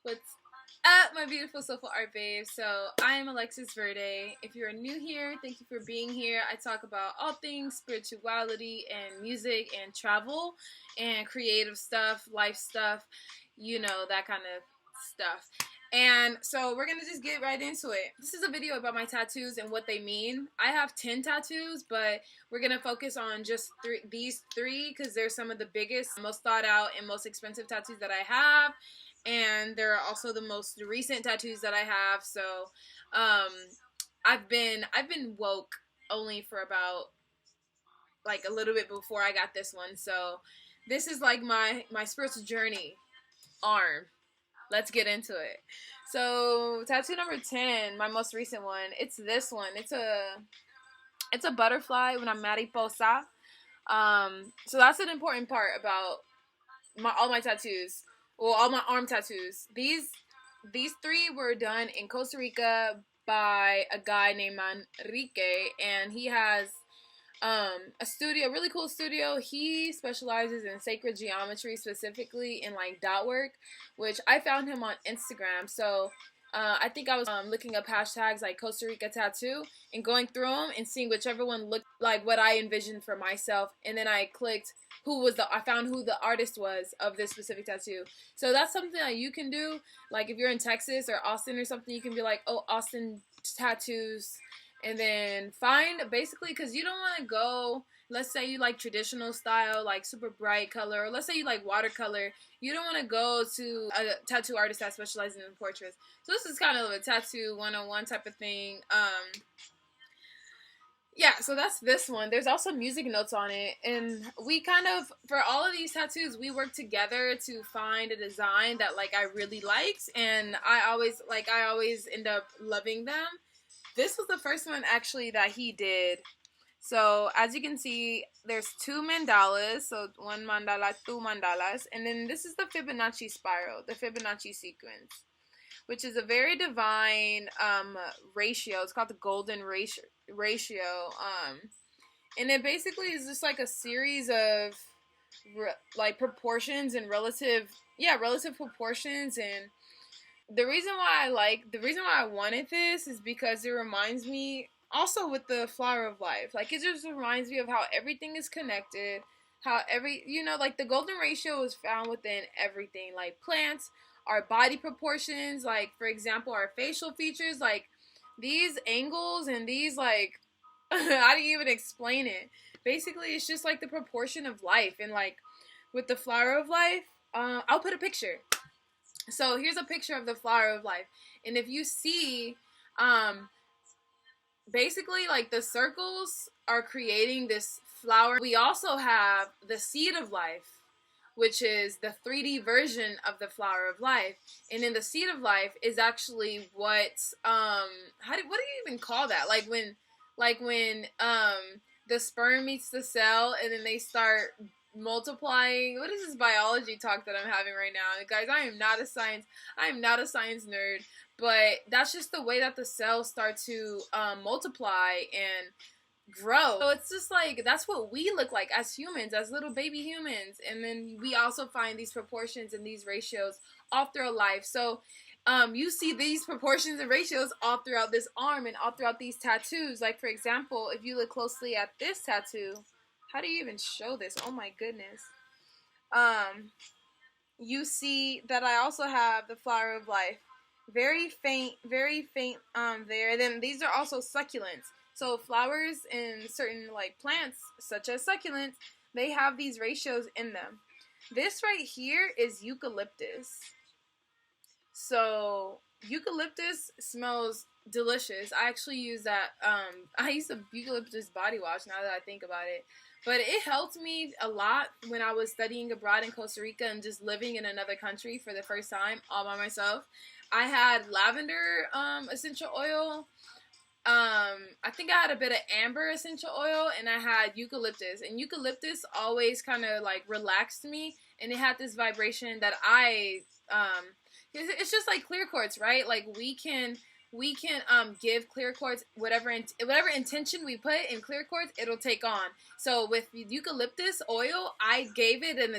What's up, my beautiful soulful art babe? So I am Alexis Verde. If you're new here, thank you for being here. I talk about all things spirituality and music and travel and creative stuff, life stuff, that kind of stuff. And so we're gonna just get right into it. This is a video about my tattoos and what they mean. I have 10 tattoos, but we're gonna focus on just these three because they're some of the biggest, most thought out, and most expensive tattoos that I have, and they're also the most recent tattoos that I have. So I've been woke only for about like a little bit before I got this one. So this is like my spiritual journey arm. Let's get into it. So tattoo number 10, my most recent one, it's this one. It's a butterfly, una mariposa. So that's an important part about all my tattoos. Well, all my arm tattoos. These three were done in Costa Rica by a guy named Manrique, and he has a studio, a really cool studio. He specializes in sacred geometry, specifically in like dot work, which I found him on Instagram. So I think I was looking up hashtags like Costa Rica tattoo and going through them and seeing whichever one looked like what I envisioned for myself, and then I clicked I found who the artist was of this specific tattoo. So that's something that you can do. Like if you're in Texas or Austin or something, you can be like, oh, Austin tattoos, and then find, basically, because you don't want to go, let's say you like traditional style, like super bright color, or let's say you like watercolor, you don't want to go to a tattoo artist that specializes in portraits. So this is kind of a tattoo 101 type of thing. Yeah, so that's this one. There's also music notes on it, and we kind of, for all of these tattoos, we worked together to find a design that like I really liked, and I always end up loving them. This was the first one actually that he did. So as you can see, there's two mandalas, so one mandala, two mandalas, and then this is the Fibonacci spiral, the Fibonacci sequence, which is a very divine ratio. It's called the golden ratio. And it basically is just like a series of like proportions and relative proportions. And the reason why I wanted this is because it reminds me, also with the flower of life, like it just reminds me of how everything is connected, how like the golden ratio is found within everything, like plants, our body proportions, like for example our facial features, like these angles and these like how do you even explain it? Basically it's just like the proportion of life. And like with the flower of life, I'll put a picture. So here's a picture of the flower of life, and if you see, basically like the circles are creating this flower. We also have the seed of life, which is the 3D version of the flower of life. And then the seed of life is actually what what do you even call that? Like when the sperm meets the cell and then they start multiplying. What is this biology talk that I'm having right now? Guys, I am not a science nerd, but that's just the way that the cells start to multiply and grow. So it's just like, that's what we look like as humans, as little baby humans. And then we also find these proportions and these ratios all throughout life. So you see these proportions and ratios all throughout this arm and all throughout these tattoos. Like for example, if you look closely at this tattoo, how do you even show this? Oh my goodness. You see that I also have the flower of life. Very faint there. Then these are also succulents. So flowers in certain like plants, such as succulents, they have these ratios in them. This right here is eucalyptus. So eucalyptus smells delicious. I actually use that. I use a eucalyptus body wash now that I think about it. But it helped me a lot when I was studying abroad in Costa Rica and just living in another country for the first time all by myself. I had lavender essential oil. I think I had a bit of amber essential oil, and I had eucalyptus. And eucalyptus always kind of like relaxed me, and it had this vibration that it's just like clear quartz, right? Like we can we can give clear quartz whatever intention we put in clear quartz, it'll take on. So with eucalyptus oil, I gave it an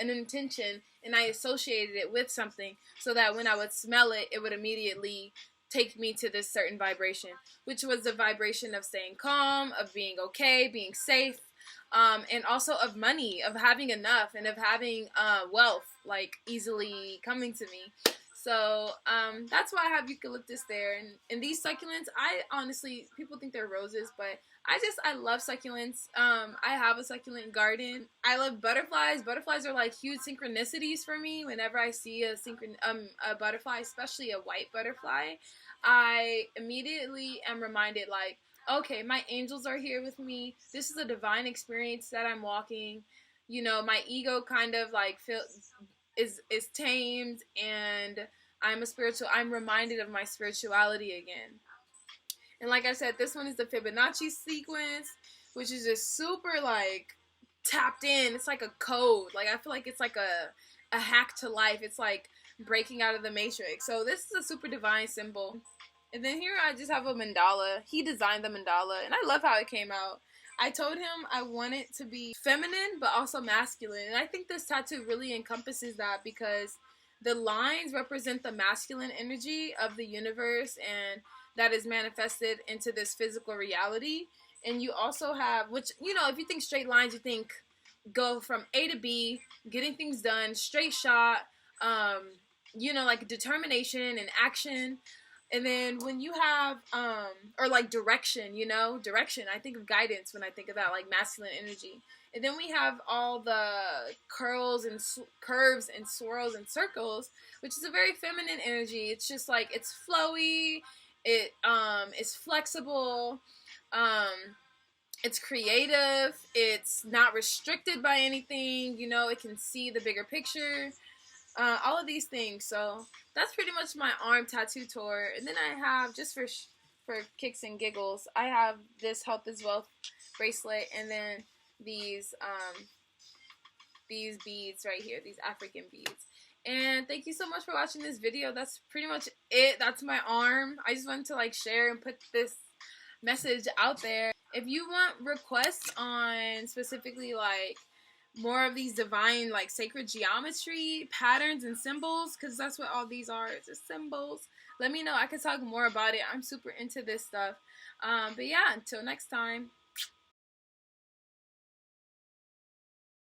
intention, and I associated it with something so that when I would smell it, it would immediately take me to this certain vibration, which was the vibration of staying calm, of being okay, being safe, and also of money, of having enough, and of having wealth like easily coming to me. So that's why I have eucalyptus there. And these succulents, I honestly, people think they're roses, but I love succulents. I have a succulent garden. I love butterflies. Butterflies are like huge synchronicities for me. Whenever I see a butterfly, especially a white butterfly, I immediately am reminded, like, okay, my angels are here with me. This is a divine experience that I'm walking. You know, my ego kind of like is tamed, and I'm reminded of my spirituality again. And like I said, this one is the Fibonacci sequence, which is just super like tapped in. It's like a code. Like I feel like it's like a hack to life. It's like breaking out of the matrix. So this is a super divine symbol. And then here I just have a mandala. He designed the mandala, and I love how it came out. I told him I want it to be feminine, but also masculine. And I think this tattoo really encompasses that, because the lines represent the masculine energy of the universe, and that is manifested into this physical reality. And you also have, which, you know, if you think straight lines, you think go from A to B, getting things done, straight shot, you know, like determination and action. And then when you have, or like direction, you know, direction, I think of guidance when I think of that, like masculine energy. And then we have all the curls and curves and swirls and circles, which is a very feminine energy. It's just like, it's flowy, it is flexible, it's creative, it's not restricted by anything, you know, it can see the bigger picture. All of these things. So that's pretty much my arm tattoo tour. And then I have, just for kicks and giggles, I have this Health is Wealth bracelet, and then these beads right here, these African beads. And thank you so much for watching this video. That's pretty much it. That's my arm. I just wanted to like share and put this message out there. If you want requests on specifically like more of these divine, like sacred geometry patterns and symbols, because that's what all these are, it's just symbols, let me know. I can talk more about it. I'm super into this stuff. But yeah, until next time.